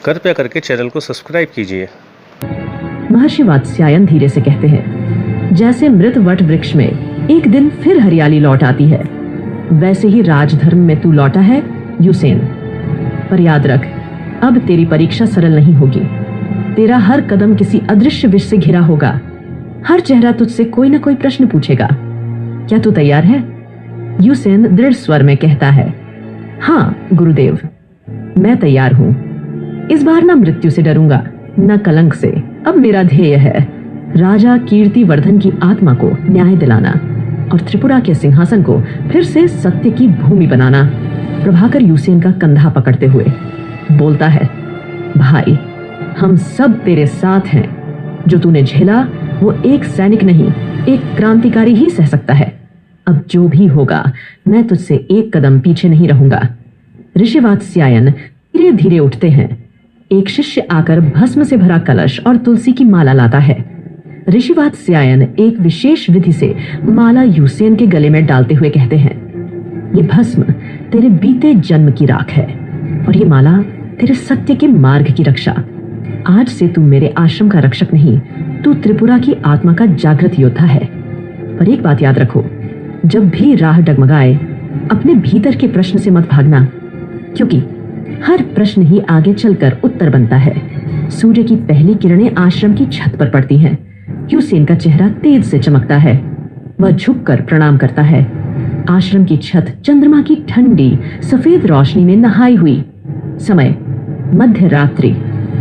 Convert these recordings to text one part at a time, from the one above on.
कृपया करके चैनल को सब्सक्राइब कीजिए। महर्षि वात्स्यायन धीरे से कहते हैं, जैसे मृत वट वृक्ष में एक दिन फिर हरियाली लौट आती है, वैसे ही राजधर्म में तू लौटा है यूसेन। पर याद रख, अब तेरी परीक्षा सरल नहीं होगी। तेरा हर कदम किसी अदृश्य विष से घिरा होगा। हर चेहरा तुझसे कोई न कोई प्रश्न पूछेगा। क्या तू तैयार है? यूसेन दृढ़ स्वर में कहता है, हाँ गुरुदेव, मैं तैयार हूं। इस बार ना मृत्यु से डरूंगा, न कलंक से। अब मेरा ध्येय है राजा कीर्तिवर्धन की आत्मा को न्याय दिलाना और त्रिपुरा के सिंहासन को फिर से सत्य की भूमि बनाना। प्रभाकर यूसेन का कंधा पकड़ते हुए बोलता है, भाई, हम सब तेरे साथ हैं। जो तूने झेला वो एक सैनिक नहीं, एक क्रांतिकारी ही सह सकता है। अब जो भी होगा, मैं तुझसे एक कदम पीछे नहीं रहूंगा। ऋषि वात्स्यायन धीरे धीरे उठते हैं। एक शिष्य आकर भस्म से भरा कलश और तुलसी की माला लाता है। ऋषि वात्स्यायन एक विशेष विधि से माला यूसेन के गले में डालते हुए कहते हैं, ये भस्म तेरे बीते जन्म की राख है और ये माला तेरे सत्य के मार्ग की रक्षा। आज से तू मेरे आश्रम का रक्षक नहीं, तू त्रिपुरा की आत्मा का जागृत योद्धा है। पर एक बात याद रखो, जब भी राह डगमगाए, अपने भीतर के प्रश्न से मत भागना, क्योंकि हर प्रश्न ही आगे चलकर उत्तर बनता है। सूर्य की पहली किरणें आश्रम की छत पर पड़ती हैं। यूसेन का चेहरा तेज से चमकता है। वह झुककर प्रणाम करता है। आश्रम की छत चंद्रमा की ठंडी सफेद रोशनी में नहाई हुई। समय मध्य रात्रि।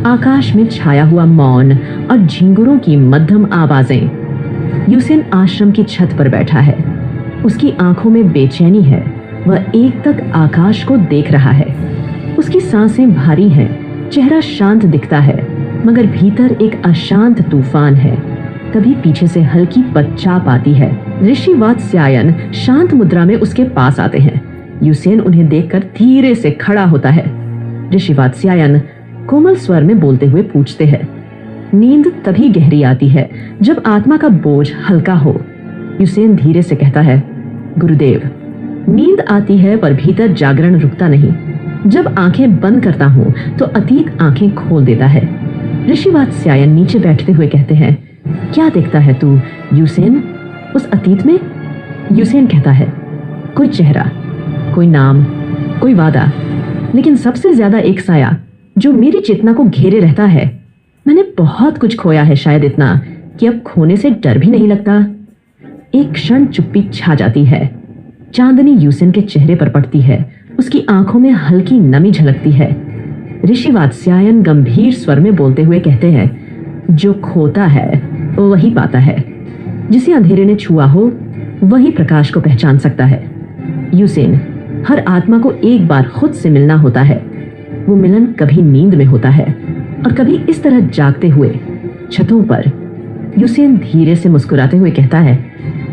आकाश में छाया हुआ मौन और झिंगुरों की मध्यम आवाजें। यूसेन आश्रम की छत पर बैठा है। उसकी आंखों में बेचैनी है। वह एक तक आकाश को देख रहा है। उसकी सांसें भारी हैं, चेहरा शांत दिखता है, मगर भीतर एक अशांत तूफान है। तभी पीछे से हल्की पदचाप आती है। ऋषि वात्स्यायन शांत मुद्रा में उसके पास आते हैं। यूसेन उन्हें देखकर धीरे से खड़ा होता है। ऋषि वात्स्यायन कोमल स्वर में बोलते हुए पूछते हैं, नींद तभी गहरी आती है जब आत्मा का बोझ हल्का हो। यूसेन धीरे से कहता है, गुरुदेव, नींद आती है पर भीतर जागरण रुकता नहीं। जब आंखें बंद करता हूं तो अतीत आंखें खोल देता है। ऋषि वात्स्यायन नीचे बैठते हुए कहते हैं, क्या देखता है तू यूसेन उस अतीत में? यूसेन कहता है, कोई चेहरा, कोई नाम, कोई वादा, लेकिन सबसे ज्यादा एक साया जो मेरी चेतना को घेरे रहता है। मैंने बहुत कुछ खोया है, शायद इतना कि अब खोने से डर भी नहीं लगता। एक क्षण चुप्पी छा जाती है। चांदनी यूसेन के चेहरे पर पड़ती है। उसकी आंखों में हल्की नमी झलकती है। ऋषि वात्स्यायन गंभीर स्वर में बोलते हुए कहते हैं, जो खोता है वही पाता है। जिसे अंधेरे ने छुआ हो वही प्रकाश को पहचान सकता है। यूसेन, हर आत्मा को एक बार खुद से मिलना होता है। वो मिलन कभी नींद में होता है और कभी इस तरह जागते हुए छतों पर। यूसेन धीरे से मुस्कुराते हुए कहता है,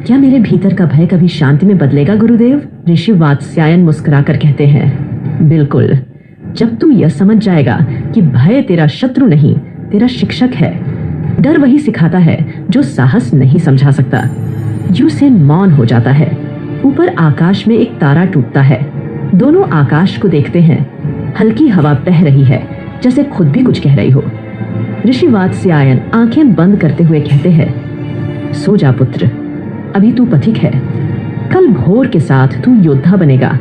क्या मेरे भीतर का भय कभी शांति में बदलेगा गुरुदेव? ऋषि वात्स्यायन मुस्कुराकर कहते हैं, बिल्कुल। जब तू यह समझ जाएगा कि भय तेरा शत्रु नहीं, तेरा शिक्षक है। डर वही सिखाता है जो साहस नहीं समझा सकता। यूसेन मौन हो जाता है। ऊपर आकाश में एक तारा टूटता है। दोनों आकाश को देखते हैं। हल्की हवा बह रही है, जैसे खुद भी कुछ कह रही हो। ऋषि वात्स्यायन आंखें बंद करते हुए कहते हैं, सो जा पुत्र, अभी तू पथिक है। कल भोर के साथ तू योद्धा बनेगा।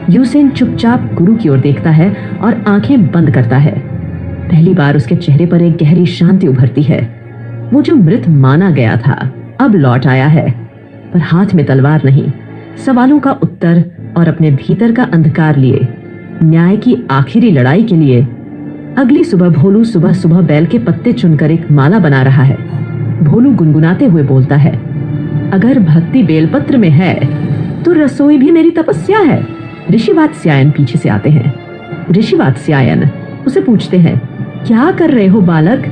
यूसेन चुपचाप गुरु की ओर देखता है और आंखें बंद करता है। पहली बार उसके चेहरे पर एक गहरी शांति उभरती है। वो जो मृत माना गया था अब लौट आया है, पर हाथ में तलवार नहीं, सवालों का उत्तर और अपने भीतर का अंधकार लिए न्याय की आखिरी लड़ाई के लिए। अगली सुबह भोलू सुबह सुबह बैल के पत्ते चुनकर एक माला बना रहा है। भोलू गुनगुनाते हुए बोलता है, अगर भक्ति बेलपत्र में है तो रसोई भी मेरी तपस्या है। ऋषि वात्स्यायन पीछे से आते हैं। ऋषि वात्स्यायन उसे पूछते हैं, क्या कर रहे हो बालक?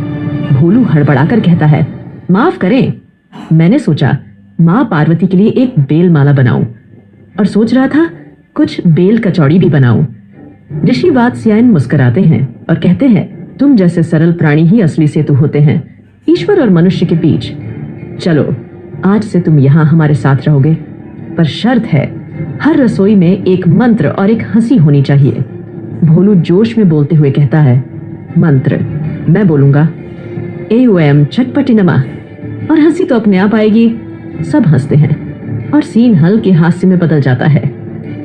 भोलू हड़बड़ाकर कहता है, माफ करें, मैंने सोचा माँ पार्वती के लिए एक बेल माला बनाऊं और सोच रहा था कुछ बेल कचौड़ी भी बनाऊं। ऋषि वात्स्यायन मुस्कुराते हैं और कहते हैं, तुम जैसे सरल प्राणी ही असली सेतु होते हैं ईश्वर और मनुष्य के बीच। चलो, आज से तुम यहाँ हमारे साथ रहोगे, पर शर्त है हर रसोई में एक मंत्र और एक हंसी होनी चाहिए। भोलू जोश में बोलते हुए कहता है, मंत्र मैं बोलूंगा, AOM चटपटी नमः, और हंसी तो अपने आप आएगी। सब हंसते हैं और सीन हल्के हास्य में बदल जाता है।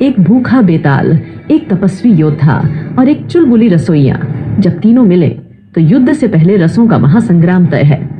एक भूखा बेताल, एक तपस्वी योद्धा और एक चुलबुली रसोइया, जब तीनों मिले तो युद्ध से पहले रसों का महासंग्राम तय है।